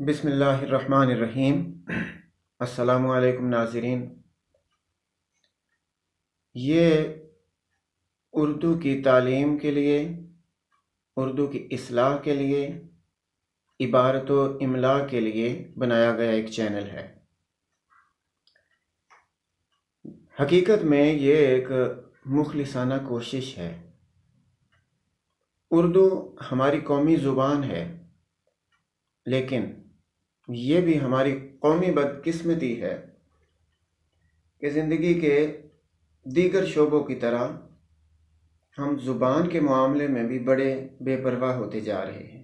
بسم اللہ الرحمن الرحیم۔ السلام علیکم ناظرین۔ یہ اردو کی تعلیم کے لیے، اردو کی اصلاح کے لیے، عبارت و املا کے لیے بنایا گیا ایک چینل ہے۔ حقیقت میں یہ ایک مخلصانہ کوشش ہے۔ اردو ہماری قومی زبان ہے، لیکن یہ بھی ہماری قومی بدقسمتی ہے کہ زندگی کے دیگر شعبوں کی طرح ہم زبان کے معاملے میں بھی بڑے بے پرواہ ہوتے جا رہے ہیں،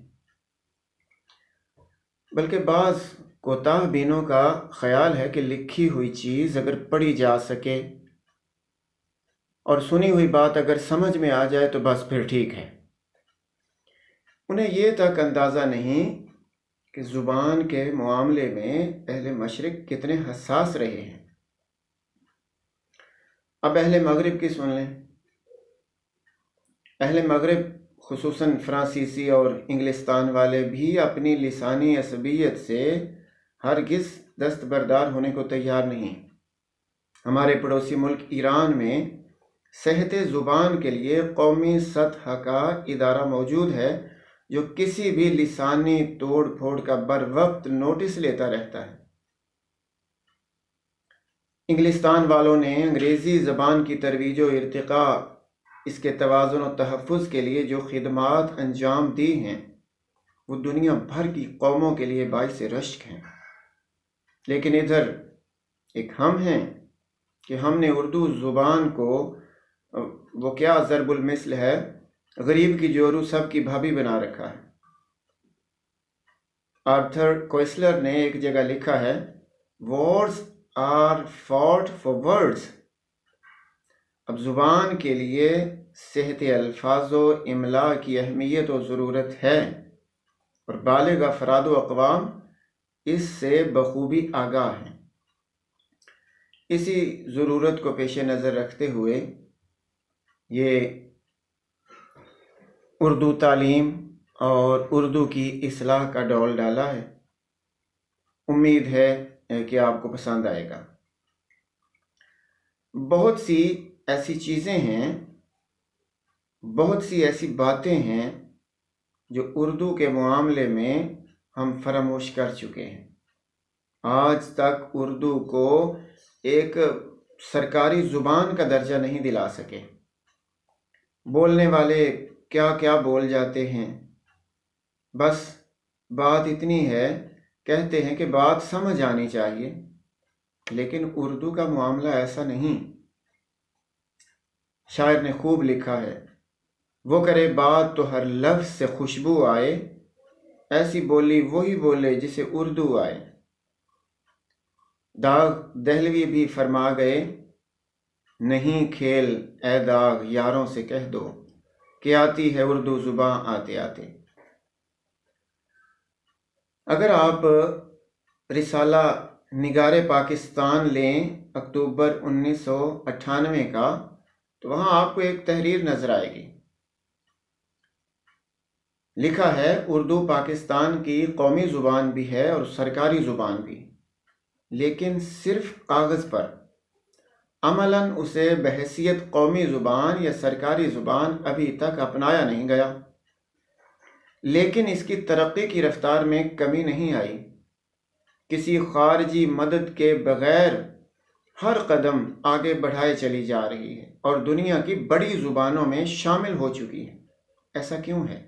بلکہ بعض کوتاہ بینوں کا خیال ہے کہ لکھی ہوئی چیز اگر پڑھی جا سکے اور سنی ہوئی بات اگر سمجھ میں آ جائے تو بس پھر ٹھیک ہے۔ انہیں یہ تک اندازہ نہیں کہ زبان کے معاملے میں اہل مشرق کتنے حساس رہے ہیں۔ اب اہل مغرب کی سن لیں۔ اہل مغرب خصوصاً فرانسیسی اور انگلستان والے بھی اپنی لسانی عصبیت سے ہرگز دستبردار ہونے کو تیار نہیں۔ ہمارے پڑوسی ملک ایران میں صحت زبان کے لیے قومی سطح کا ادارہ موجود ہے جو کسی بھی لسانی توڑ پھوڑ کا بر وقت نوٹس لیتا رہتا ہے۔ انگلستان والوں نے انگریزی زبان کی ترویج و ارتقاء، اس کے توازن و تحفظ کے لیے جو خدمات انجام دی ہیں وہ دنیا بھر کی قوموں کے لیے باعث رشک ہیں، لیکن ادھر ایک ہم ہیں کہ ہم نے اردو زبان کو وہ کیا ضرب المثل ہے، غریب کی جورو سب کی بھابھی بنا رکھا ہے۔ آرتھر کوئسلر نے ایک جگہ لکھا ہے words are fought for words۔ اب زبان کے لیے صحت الفاظ و املا کی اہمیت و ضرورت ہے، اور بالغ افراد و اقوام اس سے بخوبی آگاہ ہیں۔ اسی ضرورت کو پیش نظر رکھتے ہوئے یہ اردو تعلیم اور اردو کی اصلاح کا ڈول ڈالا ہے۔ امید ہے کہ آپ کو پسند آئے گا۔ بہت سی ایسی چیزیں ہیں، بہت سی ایسی باتیں ہیں جو اردو کے معاملے میں ہم فراموش کر چکے ہیں۔ آج تک اردو کو ایک سرکاری زبان کا درجہ نہیں دلا سکے۔ بولنے والے کیا کیا بول جاتے ہیں، بس بات اتنی ہے، کہتے ہیں کہ بات سمجھ آنی چاہیے، لیکن اردو کا معاملہ ایسا نہیں۔ شاعر نے خوب لکھا ہے، وہ کرے بات تو ہر لفظ سے خوشبو آئے، ایسی بولی وہی بولے جسے اردو آئے۔ داغ دہلوی بھی فرما گئے، نہیں کھیل اے داغ یاروں سے کہہ دو کہ آتی ہے اردو زباں آتے آتے۔ اگر آپ رسالہ نگار پاکستان لیں اکتوبر 1998 کا، تو وہاں آپ کو ایک تحریر نظر آئے گی۔ لکھا ہے اردو پاکستان کی قومی زبان بھی ہے اور سرکاری زبان بھی، لیکن صرف کاغذ پر۔ عملاً اسے بحیثیت قومی زبان یا سرکاری زبان ابھی تک اپنایا نہیں گیا، لیکن اس کی ترقی کی رفتار میں کمی نہیں آئی۔ کسی خارجی مدد کے بغیر ہر قدم آگے بڑھائے چلی جا رہی ہے اور دنیا کی بڑی زبانوں میں شامل ہو چکی ہے۔ ایسا کیوں ہے؟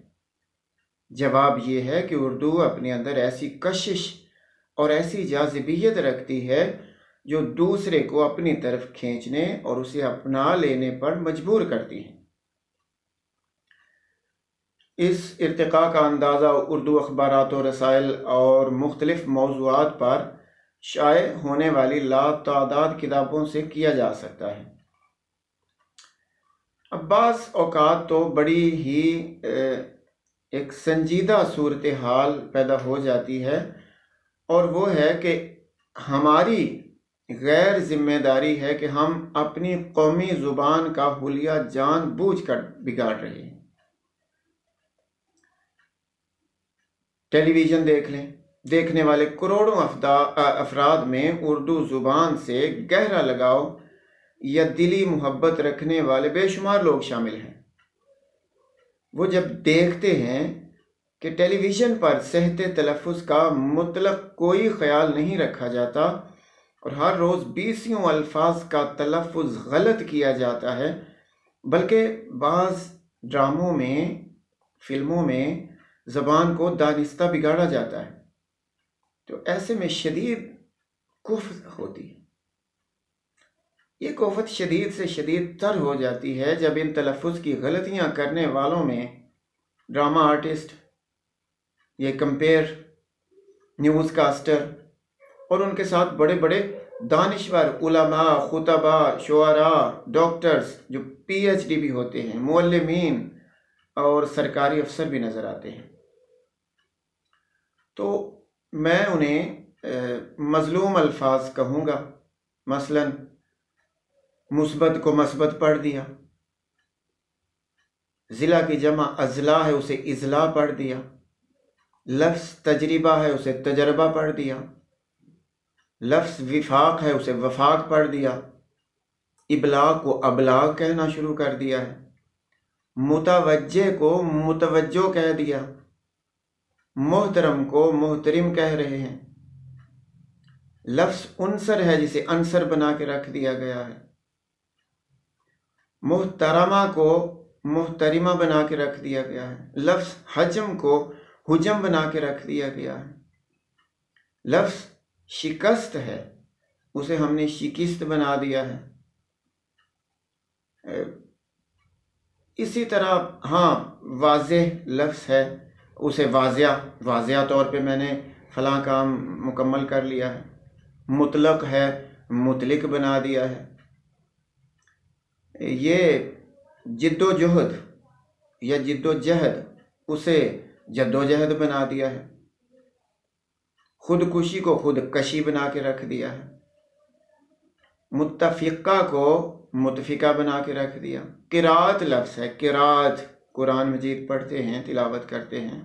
جواب یہ ہے کہ اردو اپنے اندر ایسی کشش اور ایسی جاذبیت رکھتی ہے جو دوسرے کو اپنی طرف کھینچنے اور اسے اپنا لینے پر مجبور کرتی ہے۔ اس ارتقاء کا اندازہ اردو اخبارات و رسائل اور مختلف موضوعات پر شائع ہونے والی لاتعداد کتابوں سے کیا جا سکتا ہے۔ اب بعض اوقات تو بڑی ہی ایک سنجیدہ صورتحال پیدا ہو جاتی ہے، اور وہ ہے کہ ہماری غیر ذمہ داری ہے کہ ہم اپنی قومی زبان کا حلیہ جان بوجھ کر بگاڑ رہے ہیں۔ ٹیلی ویژن دیکھ لیں، دیکھنے والے کروڑوں افراد میں اردو زبان سے گہرا لگاؤ یا دلی محبت رکھنے والے بے شمار لوگ شامل ہیں۔ وہ جب دیکھتے ہیں کہ ٹیلی ویژن پر صحت تلفظ کا مطلق کوئی خیال نہیں رکھا جاتا اور ہر روز بیسیوں الفاظ کا تلفظ غلط کیا جاتا ہے، بلکہ بعض ڈراموں میں، فلموں میں زبان کو دانستہ بگاڑا جاتا ہے، تو ایسے میں شدید کفر ہوتی ہے۔ یہ کوفت شدید سے شدید تر ہو جاتی ہے جب ان تلفظ کی غلطیاں کرنے والوں میں ڈرامہ آرٹسٹ، یہ کمپیئر، نیوز کاسٹر اور ان کے ساتھ بڑے بڑے دانشور، علماء، خطباء، شعراء، ڈاکٹرز جو پی ایچ ڈی بھی ہوتے ہیں، معلمین اور سرکاری افسر بھی نظر آتے ہیں۔ تو میں انہیں مظلوم الفاظ کہوں گا، مثلا مثبت کو مثبت پڑھ دیا، ضلع کی جمع اضلاع ہے اسے اضلاع پڑھ دیا، لفظ تجربہ ہے اسے تجربہ پڑھ دیا، لفظ وفاق ہے اسے وفاق پڑھ دیا، ابلاغ کو ابلاغ کہنا شروع کر دیا ہے، متوجہ کو متوجہ کہہ دیا، محترم کو محترم کہہ رہے ہیں، لفظ عنصر ہے جسے عنصر بنا کے رکھ دیا گیا ہے، محترمہ کو محترمہ بنا کے رکھ دیا گیا ہے، لفظ حجم کو حجم بنا کے رکھ دیا گیا ہے، لفظ شکست ہے اسے ہم نے شکست بنا دیا ہے۔ اسی طرح ہاں واضح لفظ ہے اسے واضح طور پہ میں نے فلاں کام مکمل کر لیا ہے، مطلق ہے مطلق بنا دیا ہے۔ یہ جد و جہد یا جد و جہد اسے جد و جہد بنا دیا ہے، خودکشی کو خودکشی بنا کے رکھ دیا ہے، متفقہ کو متفقہ بنا کے رکھ دیا۔ قرات لفظ ہے، قرات قرآن مجید پڑھتے ہیں، تلاوت کرتے ہیں،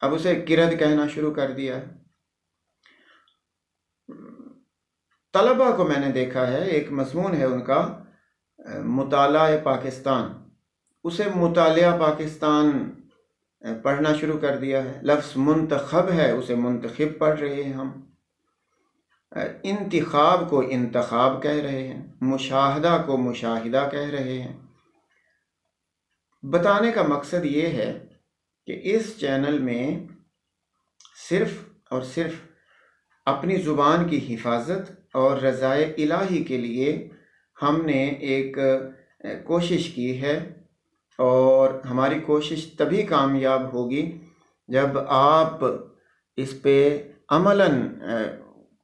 اب اسے قرد کہنا شروع کر دیا ہے۔ طلبہ کو میں نے دیکھا ہے، ایک مضمون ہے ان کا مطالعہ پاکستان، اسے مطالعہ پاکستان پڑھنا شروع کر دیا ہے۔ لفظ منتخب ہے اسے منتخب پڑھ رہے ہیں ہم، انتخاب کو انتخاب کہہ رہے ہیں، مشاہدہ کو مشاہدہ کہہ رہے ہیں۔ بتانے کا مقصد یہ ہے کہ اس چینل میں صرف اور صرف اپنی زبان کی حفاظت اور رضائے الہی کے لیے ہم نے ایک کوشش کی ہے، اور ہماری کوشش تبھی کامیاب ہوگی جب آپ اس پہ عملاً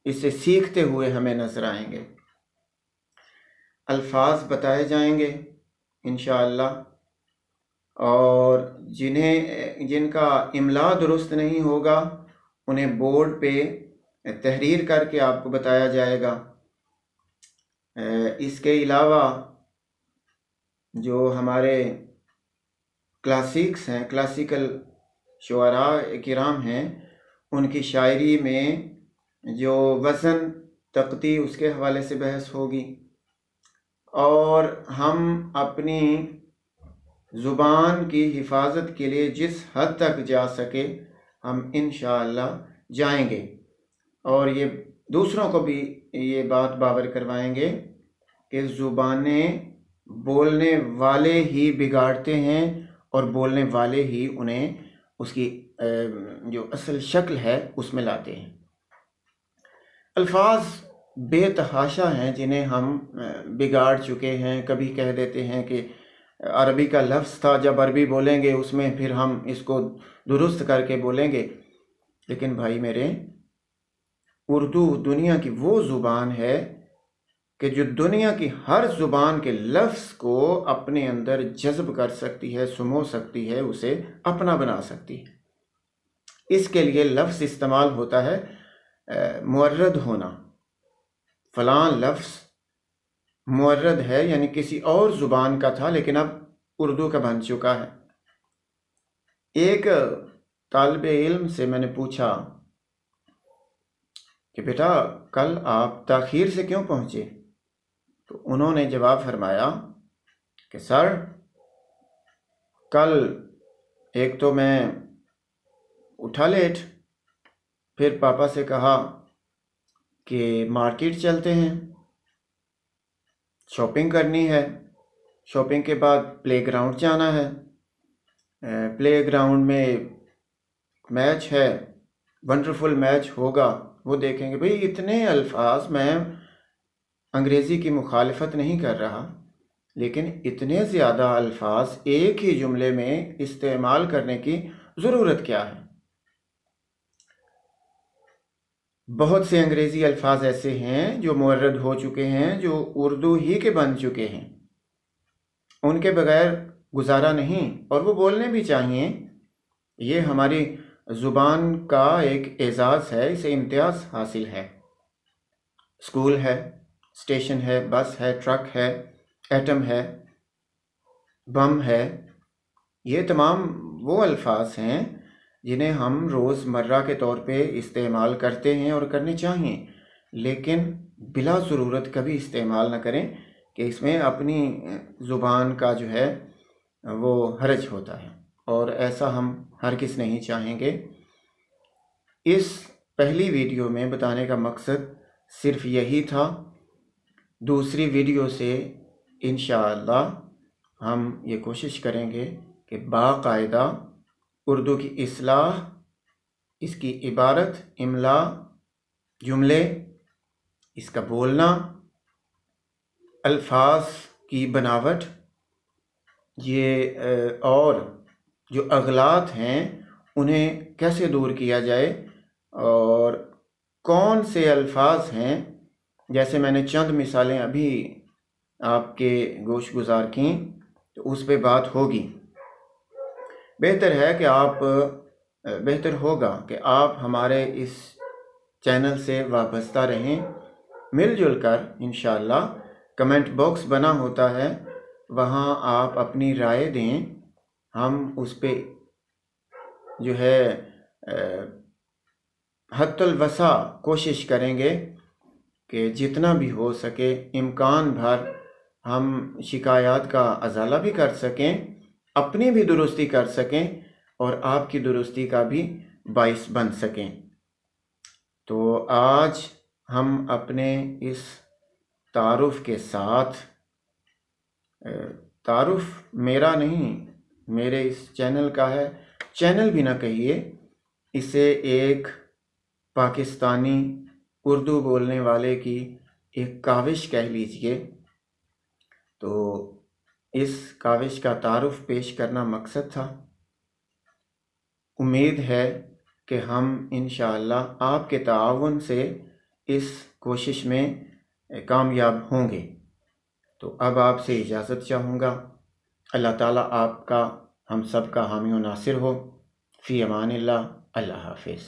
اسے سیکھتے ہوئے ہمیں نظر آئیں گے۔ الفاظ بتائے جائیں گے انشاءاللہ، اور جن کا املا درست نہیں ہوگا انہیں بورڈ پہ تحریر کر کے آپ کو بتایا جائے گا۔ اس کے علاوہ جو ہمارے کلاسکس ہیں، کلاسیکل شعراء کرام ہیں، ان کی شاعری میں جو وزن تقطی اس کے حوالے سے بحث ہوگی، اور ہم اپنی زبان کی حفاظت کے لیے جس حد تک جا سکے ہم انشاءاللہ جائیں گے، اور یہ دوسروں کو بھی یہ بات باور کروائیں گے کہ زبانیں بولنے والے ہی بگاڑتے ہیں اور بولنے والے ہی انہیں اس کی جو اصل شکل ہے اس میں لاتے ہیں۔ الفاظ بے تحاشا ہیں جنہیں ہم بگاڑ چکے ہیں۔ کبھی کہہ دیتے ہیں کہ عربی کا لفظ تھا، جب عربی بولیں گے اس میں پھر ہم اس کو درست کر کے بولیں گے، لیکن بھائی میرے، اردو دنیا کی وہ زبان ہے کہ جو دنیا کی ہر زبان کے لفظ کو اپنے اندر جذب کر سکتی ہے، سمو سکتی ہے، اسے اپنا بنا سکتی ہے۔ اس کے لیے لفظ استعمال ہوتا ہے مورد ہونا، فلاں لفظ مورد ہے، یعنی کسی اور زبان کا تھا لیکن اب اردو کا بن چکا ہے۔ ایک طالب علم سے میں نے پوچھا کہ بیٹا کل آپ تاخیر سے کیوں پہنچے؟ تو انہوں نے جواب فرمایا کہ سر کل ایک تو میں اٹھا لیٹ، پھر پاپا سے کہا کہ مارکیٹ چلتے ہیں، شاپنگ کرنی ہے، شاپنگ کے بعد پلے گراؤنڈ جانا ہے، پلے گراؤنڈ میں میچ ہے، ونڈرفل میچ ہوگا، وہ دیکھیں گے۔ بھئی اتنے الفاظ، میں انگریزی کی مخالفت نہیں کر رہا، لیکن اتنے زیادہ الفاظ ایک ہی جملے میں استعمال کرنے کی ضرورت کیا ہے؟ بہت سے انگریزی الفاظ ایسے ہیں جو مورد ہو چکے ہیں، جو اردو ہی کے بن چکے ہیں، ان کے بغیر گزارا نہیں، اور وہ بولنے بھی چاہیے۔ یہ ہماری زبان کا ایک اعزاز ہے، اسے امتیاز حاصل ہے۔ اسکول ہے، اسٹیشن ہے، بس ہے، ٹرک ہے، ایٹم ہے، بم ہے، یہ تمام وہ الفاظ ہیں جنہیں ہم روز مرہ کے طور پہ استعمال کرتے ہیں اور کرنے چاہیے، لیکن بلا ضرورت کبھی استعمال نہ کریں کہ اس میں اپنی زبان کا جو ہے وہ حرج ہوتا ہے، اور ایسا ہم ہرگز نہیں چاہیں گے۔ اس پہلی ویڈیو میں بتانے کا مقصد صرف یہی تھا۔ دوسری ویڈیو سے انشاءاللہ ہم یہ کوشش کریں گے کہ باقاعدہ اردو کی اصلاح، اس کی عبارت، املا، جملے، اس کا بولنا، الفاظ کی بناوٹ، یہ اور جو اغلاط ہیں انہیں کیسے دور کیا جائے، اور کون سے الفاظ ہیں، جیسے میں نے چند مثالیں ابھی آپ کے گوش گزار کیں، تو اس پہ بات ہوگی۔ بہتر ہوگا کہ آپ ہمارے اس چینل سے وابستہ رہیں، مل جل کر انشاءاللہ۔ کمنٹ باکس بنا ہوتا ہے، وہاں آپ اپنی رائے دیں، ہم اس پہ جو ہے حد الوسع کوشش کریں گے کہ جتنا بھی ہو سکے امکان بھر ہم شکایات کا ازالہ بھی کر سکیں، اپنی بھی درستی کر سکیں، اور آپ کی درستی کا بھی باعث بن سکیں۔ تو آج ہم اپنے اس تعارف کے ساتھ، تعارف میرا نہیں، میرے اس چینل کا ہے، چینل بھی نہ کہیے، اسے ایک پاکستانی اردو بولنے والے کی ایک کاوش کہہ لیجئے۔ تو اس کاوش کا تعارف پیش کرنا مقصد تھا۔ امید ہے کہ ہم انشاءاللہ آپ کے تعاون سے اس کوشش میں کامیاب ہوں گے۔ تو اب آپ سے اجازت چاہوں گا۔ اللہ تعالیٰ آپ کا، ہم سب کا حامی و ناصر ہو۔ فی امان اللہ۔ اللہ حافظ۔